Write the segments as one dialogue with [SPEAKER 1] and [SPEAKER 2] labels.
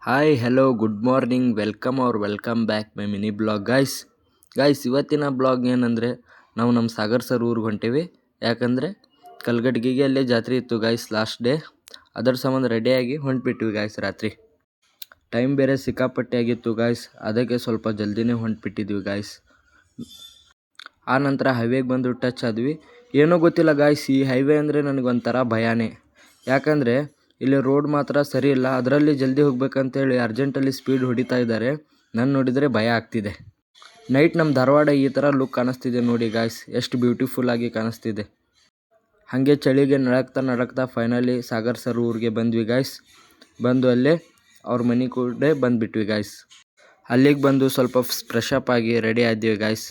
[SPEAKER 1] Hi hello good morning welcome back my mini blog guys ಇವತ್ತಿನ blog ಏನಂದರೆ ನಾವು ನಮ್ಮ ಸಾಗರ್ ಸರ್ ಊರಿಗೆ ಹೊಂಟೇವಿ. ಯಾಕಂದರೆ ಕಲ್ಗಡ್ಗಿಗೆ ಅಲ್ಲೇ ಜಾತ್ರೆ ಇತ್ತು ಗಾಯ್ಸ್, ಲಾಸ್ಟ್ ಡೇ. ಅದರ ಸಂಬಂಧ ರೆಡಿಯಾಗಿ ಹೊಂಟ್ಬಿಟ್ವಿ ಗಾಯ್ಸ್. ರಾತ್ರಿ ಟೈಮ್ ಬೇರೆ ಸಿಕ್ಕಾಪಟ್ಟೆ ಆಗಿತ್ತು ಗಾಯ್ಸ್, ಅದಕ್ಕೆ ಸ್ವಲ್ಪ ಜಲ್ದಿನೇ ಹೊಂಟ್ಬಿಟ್ಟಿದ್ವಿ ಗಾಯ್ಸ್. ಆ ನಂತರ ಹೈವೇಗೆ ಬಂದು ಟಚ್ ಆದ್ವಿ. ಏನೋ ಗೊತ್ತಿಲ್ಲ ಗಾಯ್ಸ್, ಈ ಹೈವೇ ಅಂದರೆ ನನಗೊಂಥರ ಭಯನೇ. ಯಾಕಂದರೆ ಇಲ್ಲಿ ರೋಡ್ ಮಾತ್ರ ಸರಿ ಇಲ್ಲ, ಅದರಲ್ಲಿ ಜಲ್ದಿ ಹೋಗ್ಬೇಕಂತೇಳಿ ಅರ್ಜೆಂಟಲ್ಲಿ ಸ್ಪೀಡ್ ಹೊಡಿತಾ ಇದ್ದಾರೆ. ನಾನು ನೋಡಿದರೆ ಭಯ ಆಗ್ತಿದೆ. ನೈಟ್ ನಮ್ಮ ಧಾರವಾಡ ಈ ಥರ ಲುಕ್ ಕಾಣಿಸ್ತಿದೆ ನೋಡಿ ಗಾಯ್ಸ್, ಎಷ್ಟು ಬ್ಯೂಟಿಫುಲ್ ಆಗಿ ಕಾಣಿಸ್ತಿದೆ. ಹಾಗೆ ಚಳಿಗೆ ನಡಕ್ತಾ ಫೈನಲಿ ಸಾಗರ್ ಸರ್ ಊರಿಗೆ ಬಂದ್ವಿ ಗಾಯ್ಸ್. ಬಂದು ಅಲ್ಲೇ ಅವ್ರ ಮನೆ ಕೂಡ ಬಂದುಬಿಟ್ವಿ ಗಾಯ್ಸ್. ಅಲ್ಲಿಗೆ ಬಂದು ಸ್ವಲ್ಪ ಫ್ರೆಶ್ ಅಪ್ ಆಗಿ ರೆಡಿ ಆದ್ವಿ ಗಾಯ್ಸ್.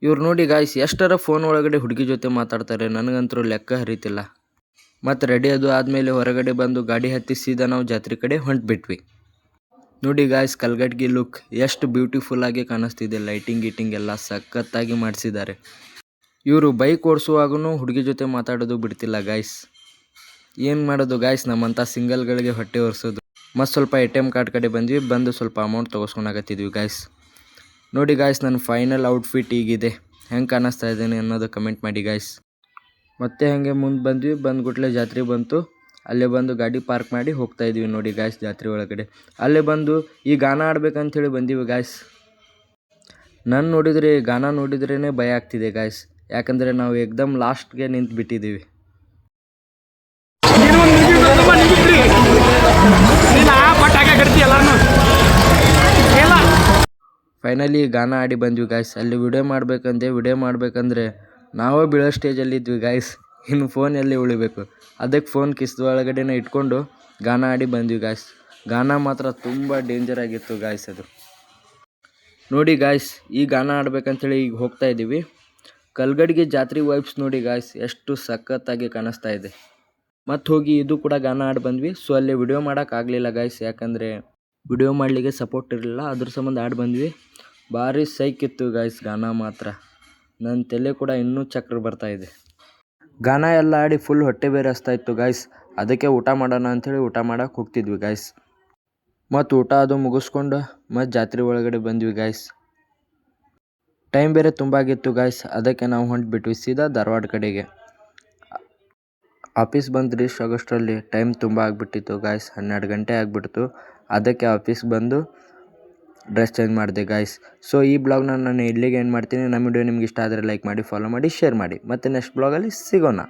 [SPEAKER 1] ಇವ್ರು ನೋಡಿ ಗಾಯ್ಸ್, ಎಷ್ಟರ ಫೋನ್ ಒಳಗಡೆ ಹುಡುಗಿ ಜೊತೆ ಮಾತಾಡ್ತಾರೆ, ನನಗಂತೂ ಲೆಕ್ಕ ಹರಿತಿಲ್ಲ. ಮತ್ತು ರೆಡಿ ಅದು ಆದಮೇಲೆ ಹೊರಗಡೆ ಬಂದು ಗಾಡಿ ಹತ್ತಿ ಸೀದಾ ನಾವು ಜಾತ್ರೆ ಕಡೆ ಹೊಂಟ್ಬಿಟ್ವಿ. ನೋಡಿ ಗಾಯ್ಸ್, ಕಲ್ಗಡ್ಗಿ ಲುಕ್ ಎಷ್ಟು ಬ್ಯೂಟಿಫುಲ್ ಆಗಿ ಕಾಣಿಸ್ತಿದೆ. ಲೈಟಿಂಗ್ ಎಲ್ಲ ಸಖತ್ತಾಗಿ ಮಾಡಿಸಿದ್ದಾರೆ. ಇವರು ಬೈಕ್ ಓಡಿಸುವಾಗೂ ಹುಡುಗಿ ಜೊತೆ ಮಾತಾಡೋದು ಬಿಡ್ತಿಲ್ಲ ಗಾಯ್ಸ್. ಏನು ಮಾಡೋದು ಗಾಯ್ಸ್, ನಮ್ಮಂಥ ಸಿಂಗಲ್ಗಳಿಗೆ ಹೊಟ್ಟೆ ಒರೆಸೋದು. ಮತ್ತು ಸ್ವಲ್ಪ ATM ಕಾರ್ಡ್ ಕಡೆ ಬಂದು ಸ್ವಲ್ಪ ಅಮೌಂಟ್ ತೊಗೊಸ್ಕೊಳಕತ್ತಿದ್ವಿ ಗಾಯ್ಸ್. ನೋಡಿ ಗಾಯ್ಸ್, ನನ್ನ ಫೈನಲ್ ಔಟ್ಫಿಟ್ ಈಗಿದೆ. ಹೆಂಗೆ ಕಾಣಿಸ್ತಾ ಇದ್ದೇನೆ ಅನ್ನೋದು ಕಮೆಂಟ್ ಮಾಡಿ ಗಾಯ್ಸ್. ಮತ್ತೆ ಹಾಗೆ ಮುಂದೆ ಬಂದ್ಬಿಟ್ಲೆ ಜಾತ್ರೆ ಬಂತು. ಅಲ್ಲೇ ಬಂದು ಗಾಡಿ ಪಾರ್ಕ್ ಮಾಡಿ ಹೋಗ್ತಾ ಇದ್ವಿ ನೋಡಿ ಗಾಯ್ಸ್ ಜಾತ್ರೆ ಒಳಗಡೆ. ಅಲ್ಲೇ ಬಂದು ಈ ಗಾನ ಆಡ್ಬೇಕಂತೇಳಿ ಬಂದೀವಿ ಗಾಯ್ಸ್. ಗಾನ ನೋಡಿದ್ರೇ ಭಯ ಆಗ್ತಿದೆ ಗಾಯ್ಸ್, ಯಾಕಂದರೆ ನಾವು ಏಕ್ದಮ್ ಲಾಸ್ಟ್ಗೆ ನಿಂತು ಬಿಟ್ಟಿದ್ದೀವಿ. ಫೈನಲಿ ಗಾನ ಆಡಿ ಬಂದ್ವಿ ಗಾಯ್ಸ್. ಅಲ್ಲಿ ವಿಡಿಯೋ ಮಾಡಬೇಕಂದ್ರೆ ನಾವೇ ಬೀಳೋ ಸ್ಟೇಜಲ್ಲಿದ್ವಿ ಗಾಯ್ಸ್. ಇನ್ನು ಫೋನ್ ಎಲ್ಲಿ ಉಳಿಬೇಕು, ಅದಕ್ಕೆ ಫೋನ್ ಕಿಸ್ದ ಒಳಗಡೆನೇ ಇಟ್ಕೊಂಡು ಗಾನ ಆಡಿ ಬಂದ್ವಿ ಗಾಯ್ಸ್. ಗಾನ ಮಾತ್ರ ತುಂಬ ಡೇಂಜರ್ ಆಗಿತ್ತು ಗಾಯ್ಸ್ ಅದು. ನೋಡಿ ಗಾಯ್ಸ್, ಈ ಗಾನ ಆಡ್ಬೇಕಂತೇಳಿ ಈಗ ಹೋಗ್ತಾ ಇದ್ದೀವಿ. ಕಲ್ಗಡ್ಗಿ ಜಾತ್ರೆ ವೈಬ್ಸ್ ನೋಡಿ ಗಾಯ್ಸ್, ಎಷ್ಟು ಸಖತ್ತಾಗಿ ಕಾಣಿಸ್ತಾ ಇದೆ. ಮತ್ತು ಹೋಗಿ ಇದು ಕೂಡ ಗಾನ ಆಡಿ ಬಂದ್ವಿ. ಸೊ ಅಲ್ಲಿ ವಿಡಿಯೋ ಮಾಡೋಕ್ಕಾಗಲಿಲ್ಲ ಗಾಯ್ಸ್, ಯಾಕಂದರೆ ವಿಡಿಯೋ ಮಾಡಲಿಕ್ಕೆ ಸಪೋರ್ಟ್ ಇರಲಿಲ್ಲ. ಅದ್ರ ಸಂಬಂಧ ಆಡಿ ಬಂದ್ವಿ. ಭಾರಿ ಸೈಕಿತ್ತು ಗಾಯ್ಸ್ ಗಾನ ಮಾತ್ರ. ನನ್ನ ತಲೆ ಕೂಡ ಇನ್ನೂ ಚಕ್ರ ಬರ್ತಾ ಇದೆ. ಗಾನ ಎಲ್ಲ ಆಡಿ ಫುಲ್ ಹೊಟ್ಟೆ ಬೇರೆ ಹಸ್ತಾ ಇತ್ತು ಗಾಯ್ಸ್. ಅದಕ್ಕೆ ಊಟ ಮಾಡೋಣ ಅಂಥೇಳಿ ಊಟ ಮಾಡೋಕೆ ಹೋಗ್ತಿದ್ವಿ ಗಾಯ್ಸ್. ಮತ್ತು ಊಟ ಅದು ಮುಗಿಸ್ಕೊಂಡು ಮತ್ತು ಜಾತ್ರೆ ಒಳಗಡೆ ಬಂದ್ವಿ ಗಾಯ್ಸ್. ಟೈಮ್ ಬೇರೆ ತುಂಬ ಆಗಿತ್ತು ಗಾಯ್ಸ್, ಅದಕ್ಕೆ ನಾವು ಹೊಂಟ್ಬಿಟ್ವಿ ಸೀದಾ ಧಾರವಾಡ ಕಡೆಗೆ. ಆಫೀಸ್ ಬಂದು ರೀಚ್ ಆಗೋಷ್ಟರಲ್ಲಿ ಟೈಮ್ ತುಂಬ ಆಗಿಬಿಟ್ಟಿತ್ತು ಗಾಯ್ಸ್, 12 ಗಂಟೆ ಆಗಿಬಿಡ್ತು. ಅದಕ್ಕೆ ಆಫೀಸ್ಗೆ ಬಂದು ಡ್ರೆಸ್ ಚೇಂಜ್ ಮಾಡಿದೆ ಗಾಯ್ಸ್. ಸೊ ಈ ಬ್ಲಾಗ್ನ ನಾನು ಇಲ್ಲಿಗೆ ಎಂಡ್ ಮಾಡ್ತೀನಿ. ನಮ್ಮ ವಿಡಿಯೋ ನಿಮ್ಗೆ ಇಷ್ಟ ಆದರೆ ಲೈಕ್ ಮಾಡಿ, ಫಾಲೋ ಮಾಡಿ, ಶೇರ್ ಮಾಡಿ. ಮತ್ತು ನೆಕ್ಸ್ಟ್ ಬ್ಲಾಗಲ್ಲಿ ಸಿಗೋಣ.